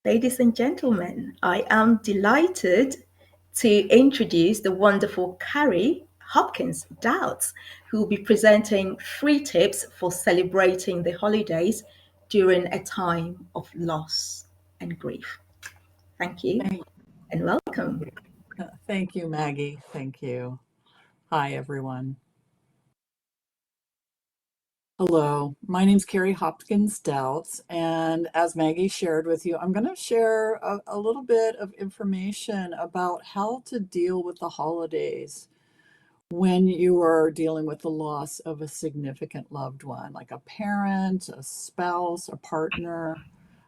Ladies and gentlemen, I am delighted to introduce the wonderful Carrie Hopkins Doubts, who will be presenting 3 tips for celebrating the holidays during a time of loss and grief. Thank you Thank, and welcome. thank you, Maggie. Thank you. Hi, everyone. Hello, my name's Carrie Hopkins Doubts, and as Maggie shared with you, I'm going to share a little bit of information about how to deal with the holidays when you are dealing with the loss of a significant loved one, like a parent, a spouse, a partner,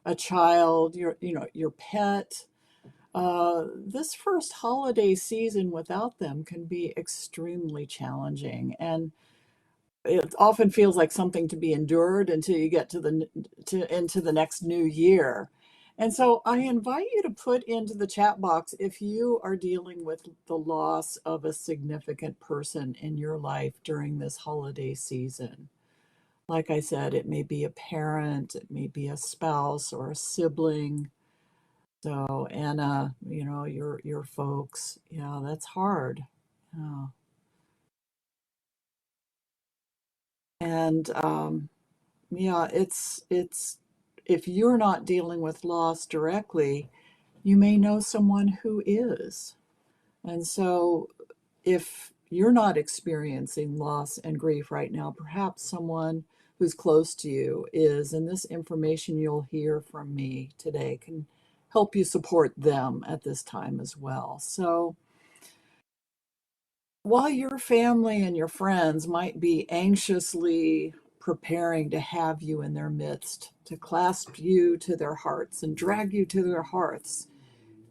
a child, your pet. This first holiday season without them can be extremely challenging, and it often feels like something to be endured until you get into the next new year. And so I invite you to put into the chat box if you are dealing with the loss of a significant person in your life during this holiday season. Like I said, it may be a parent, it may be a spouse or a sibling. So Anna, your folks, yeah, that's hard. Yeah. And yeah, it's if you're not dealing with loss directly, you may know someone who is. And so if you're not experiencing loss and grief right now, perhaps someone who's close to you is, and this information you'll hear from me today can help you support them at this time as well. So while your family and your friends might be anxiously preparing to have you in their midst, to clasp you to their hearts and drag you to their hearths,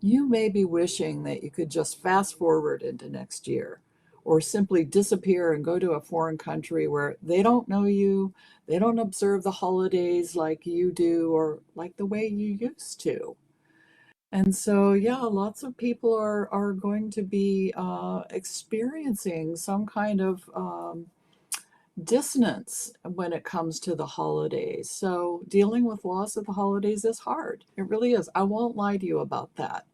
you may be wishing that you could just fast forward into next year or simply disappear and go to a foreign country where they don't know you, they don't observe the holidays like you do or like the way you used to. And so, yeah, lots of people are going to be experiencing some kind of dissonance when it comes to the holidays. So, dealing with loss at the holidays is hard. It really is. I won't lie to you about that.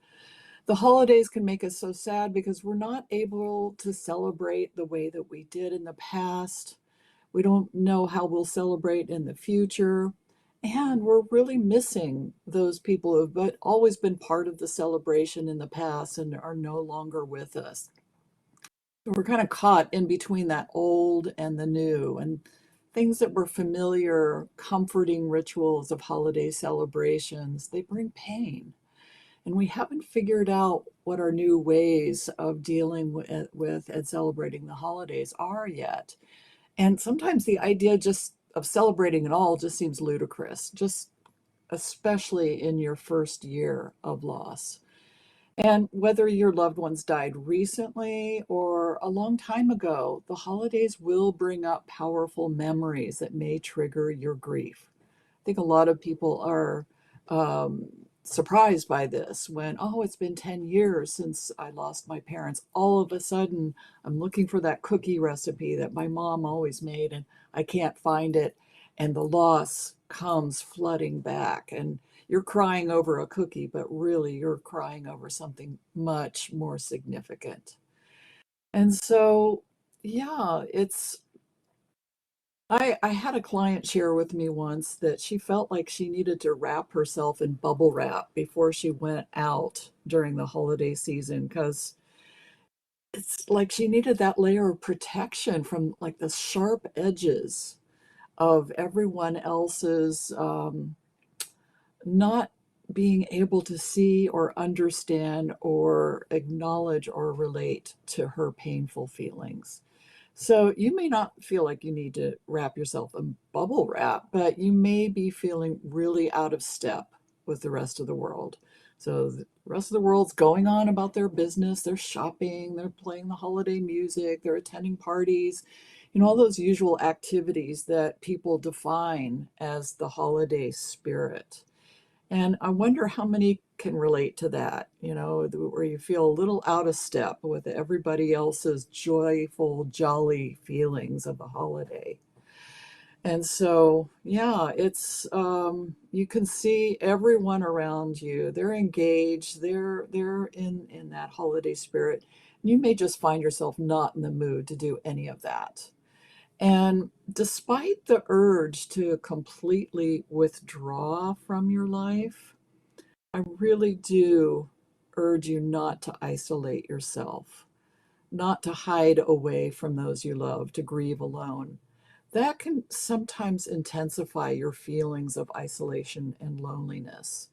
The holidays can make us so sad because we're not able to celebrate the way that we did in the past. We don't know how we'll celebrate in the future. And we're really missing those people who have always been part of the celebration in the past and are no longer with us. We're kind of caught in between that old and the new, and things that were familiar, comforting rituals of holiday celebrations, they bring pain. And we haven't figured out what our new ways of dealing with and celebrating the holidays are yet. And sometimes the idea just of celebrating it all just seems ludicrous, just especially in your first year of loss. And whether your loved ones died recently or a long time ago, the holidays will bring up powerful memories that may trigger your grief. I think a lot of people are um, surprised by this when, oh, it's been 10 years since I lost my parents. All of a sudden, I'm looking for that cookie recipe that my mom always made and I can't find it. And the loss comes flooding back. And you're crying over a cookie, but really you're crying over something much more significant. And so, yeah, I had a client share with me once that she felt like she needed to wrap herself in bubble wrap before she went out during the holiday season because it's like she needed that layer of protection from like the sharp edges of everyone else's not being able to see or understand or acknowledge or relate to her painful feelings. So you may not feel like you need to wrap yourself in bubble wrap, but you may be feeling really out of step with the rest of the world. So the rest of the world's going on about their business, they're shopping, they're playing the holiday music, they're attending parties, all those usual activities that people define as the holiday spirit. And I wonder how many can relate to that, where you feel a little out of step with everybody else's joyful, jolly feelings of the holiday. And so, yeah, it's you can see everyone around you. They're engaged. They're in that holiday spirit. You may just find yourself not in the mood to do any of that. And despite the urge to completely withdraw from your life, I really do urge you not to isolate yourself, not to hide away from those you love, to grieve alone. That can sometimes intensify your feelings of isolation and loneliness.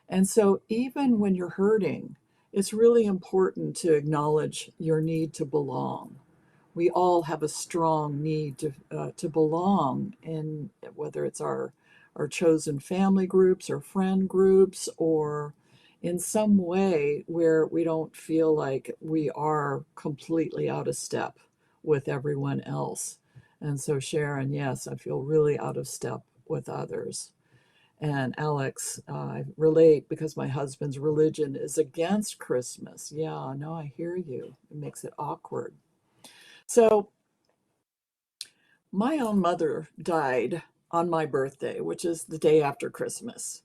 And so, even when you're hurting, it's really important to acknowledge your need to belong. We all have a strong need to belong in, whether it's our chosen family groups or friend groups, or in some way where we don't feel like we are completely out of step with everyone else. And so, Sharon, yes, I feel really out of step with others. And Alex, I relate because my husband's religion is against Christmas. Yeah, no, I hear you. It makes it awkward. So, my own mother died on my birthday, which is the day after Christmas.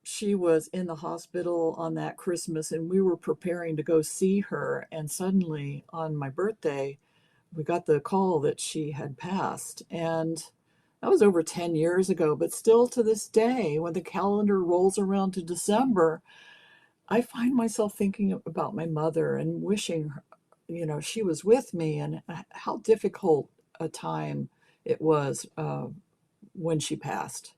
She was in the hospital on that Christmas, and we were preparing to go see her. And suddenly, on my birthday, we got the call that she had passed. And that was over 10 years ago. But still to this day, when the calendar rolls around to December, I find myself thinking about my mother and wishing, she was with me, and how difficult a time it was when she passed.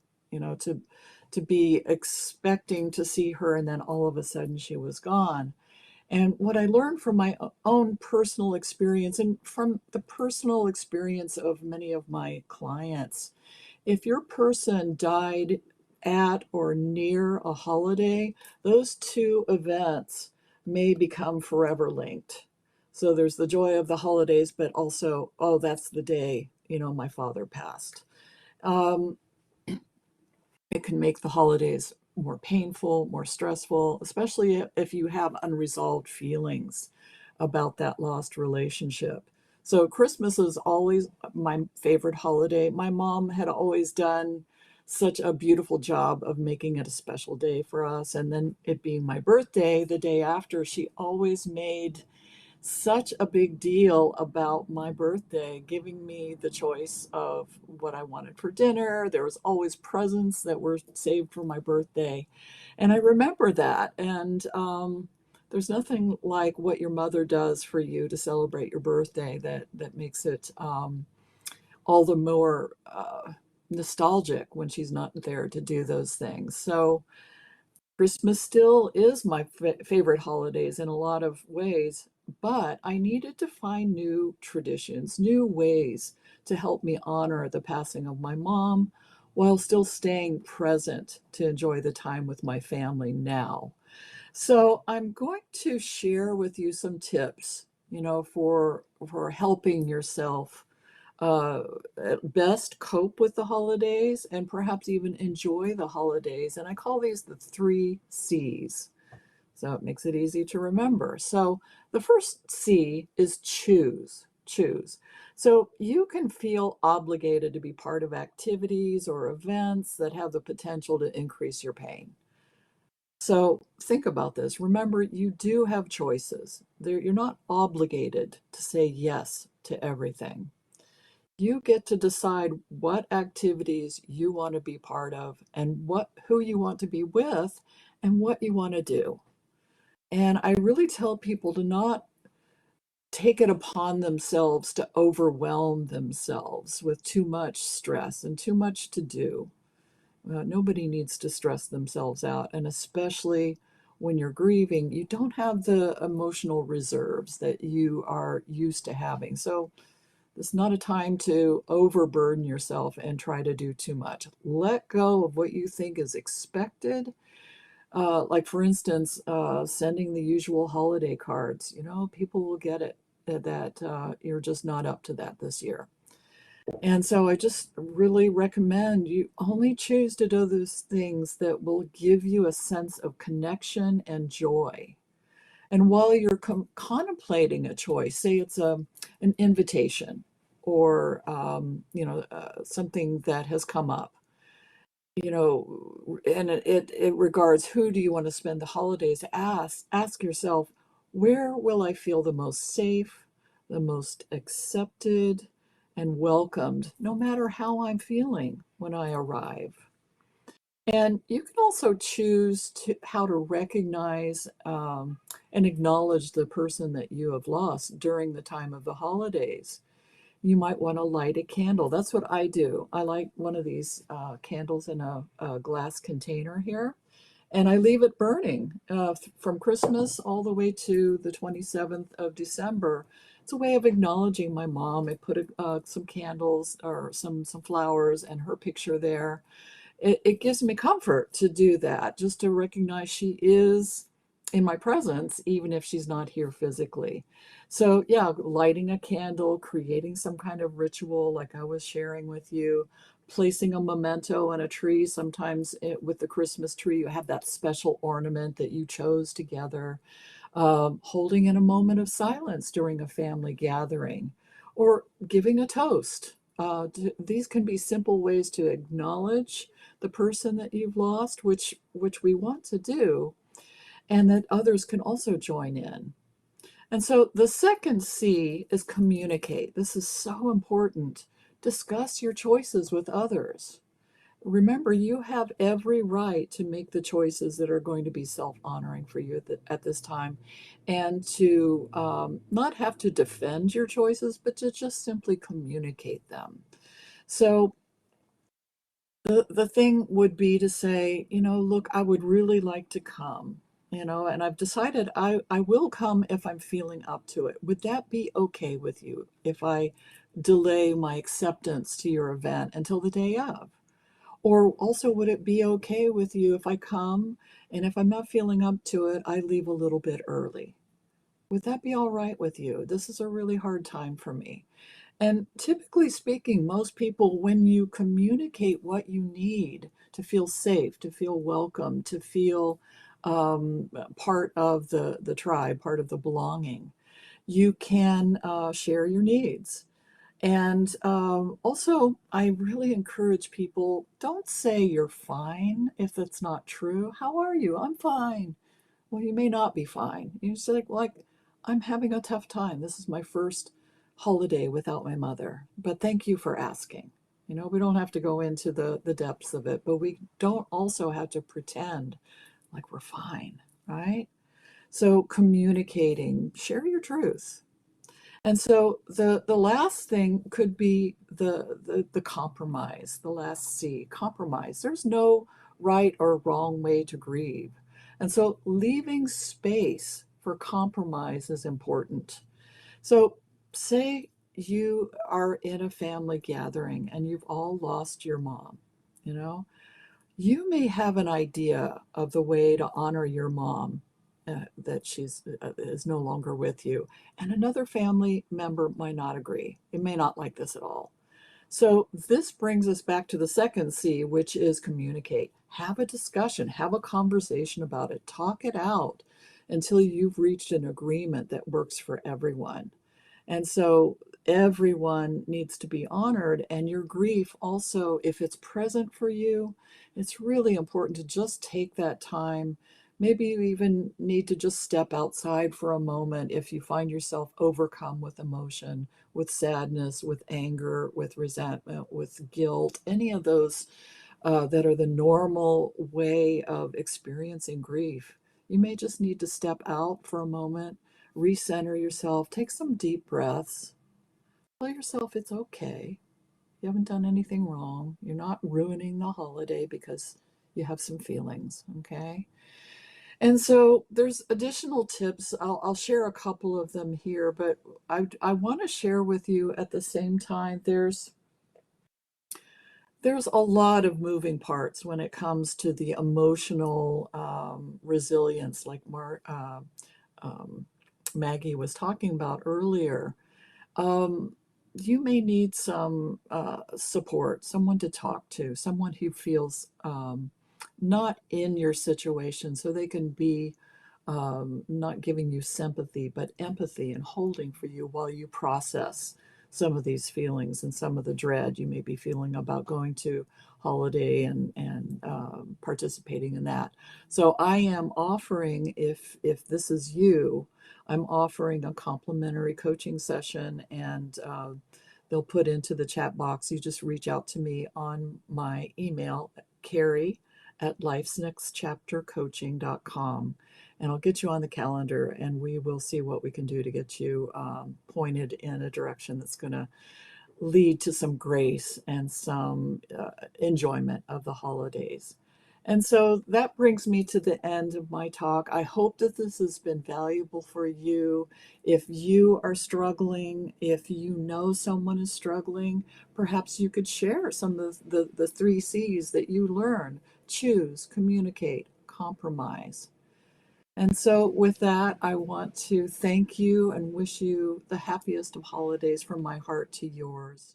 To be expecting to see her, and then all of a sudden she was gone. And what I learned from my own personal experience, and from the personal experience of many of my clients, if your person died at or near a holiday, those two events may become forever linked. So there's the joy of the holidays, but also, oh, that's the day, my father passed. Um, it can make the holidays more painful, more stressful, especially if you have unresolved feelings about that lost relationship. So, Christmas is always my favorite holiday. My mom had always done such a beautiful job of making it a special day for us. And then it being my birthday, the day after, she always made such a big deal about my birthday, giving me the choice of what I wanted for dinner. There was always presents that were saved for my birthday. And I remember that. And there's nothing like what your mother does for you to celebrate your birthday that makes it all the more nostalgic when she's not there to do those things. So Christmas still is my favorite holidays in a lot of ways, but I needed to find new traditions, new ways to help me honor the passing of my mom while still staying present to enjoy the time with my family now. So I'm going to share with you some tips, for helping yourself uh, at best cope with the holidays and perhaps even enjoy the holidays. And I call these the three C's. So it makes it easy to remember. So the first C is choose. Choose. So you can feel obligated to be part of activities or events that have the potential to increase your pain. So think about this. Remember, you do have choices. You're not obligated to say yes to everything. You get to decide what activities you want to be part of, and who you want to be with, and what you want to do. And I really tell people to not take it upon themselves to overwhelm themselves with too much stress and too much to do. Nobody needs to stress themselves out, and especially when you're grieving, you don't have the emotional reserves that you are used to having. So it's not a time to overburden yourself and try to do too much. Let go of what you think is expected. Like, for instance, sending the usual holiday cards. People will get it that you're just not up to that this year. And so I just really recommend you only choose to do those things that will give you a sense of connection and joy. And while you're contemplating a choice, say it's an invitation or something that has come up, and it regards who do you want to spend the holidays. Ask yourself, where will I feel the most safe, the most accepted and welcomed, no matter how I'm feeling when I arrive. And you can also choose how to recognize and acknowledge the person that you have lost during the time of the holidays. You might want to light a candle. That's what I do. I light one of these candles in a glass container here, and I leave it burning from Christmas all the way to the 27th of December. It's a way of acknowledging my mom. I put some candles or some flowers and her picture there. It gives me comfort to do that, just to recognize she is in my presence, even if she's not here physically. So, yeah, lighting a candle, creating some kind of ritual, like I was sharing with you, placing a memento on a tree. Sometimes with the Christmas tree, you have that special ornament that you chose together, holding in a moment of silence during a family gathering, or giving a toast. These can be simple ways to acknowledge the person that you've lost, which we want to do, and that others can also join in. And so the second C is communicate. This is so important. Discuss your choices with others. Remember, you have every right to make the choices that are going to be self-honoring for you at this time, and to not have to defend your choices, but to just simply communicate them. So the thing would be to say, look, I would really like to come, and I've decided I will come if I'm feeling up to it. Would that be okay with you if I delay my acceptance to your event until the day of? Or also, would it be okay with you if I come and if I'm not feeling up to it, I leave a little bit early? Would that be all right with you? This is a really hard time for me. And typically speaking, most people, when you communicate what you need to feel safe, to feel welcome, to feel part of the tribe, part of the belonging, you can share your needs. And also, I really encourage people, don't say you're fine if that's not true. How are you? I'm fine. Well, you may not be fine. You say, like, I'm having a tough time. This is my first holiday without my mother, but thank you for asking. We don't have to go into the depths of it, but we don't also have to pretend like we're fine, right? So communicating, share your truth. And so the last thing could be the compromise, the last C, compromise. There's no right or wrong way to grieve. And so leaving space for compromise is important. So say you are in a family gathering and you've all lost your mom, you know, you may have an idea of the way to honor your mom, that she's is no longer with you, and another family member might not agree. It may not like this at all. So this brings us back to the second C, which is communicate. Have a discussion, have a conversation about it, talk it out until you've reached an agreement that works for everyone. And so everyone needs to be honored. And your grief also, if it's present for you, it's really important to just take that time. Maybe you even need to just step outside for a moment if you find yourself overcome with emotion, with sadness, with anger, with resentment, with guilt, any of those that are the normal way of experiencing grief. You may just need to step out for a moment, recenter yourself, take some deep breaths, tell yourself it's okay. You haven't done anything wrong. You're not ruining the holiday because you have some feelings, okay? And so there's additional tips. I'll share a couple of them here, but I want to share with you at the same time, there's a lot of moving parts when it comes to the emotional resilience, like um, Maggie was talking about earlier. Um, you may need some support, someone to talk to, someone who feels not in your situation, so they can be not giving you sympathy, but empathy and holding for you while you process some of these feelings and some of the dread you may be feeling about going to holiday and participating in that. So I am offering, if this is you, I'm offering a complimentary coaching session, and they'll put into the chat box. You just reach out to me on my email, Carrie at lifesnextchaptercoaching.com, and I'll get you on the calendar, and we will see what we can do to get you pointed in a direction that's going to lead to some grace and some enjoyment of the holidays. And so that brings me to the end of my talk. I hope that this has been valuable for you. If you are struggling, if you know someone is struggling, perhaps you could share some of the three C's that you learned: choose, communicate, compromise. And so, with that, I want to thank you and wish you the happiest of holidays from my heart to yours.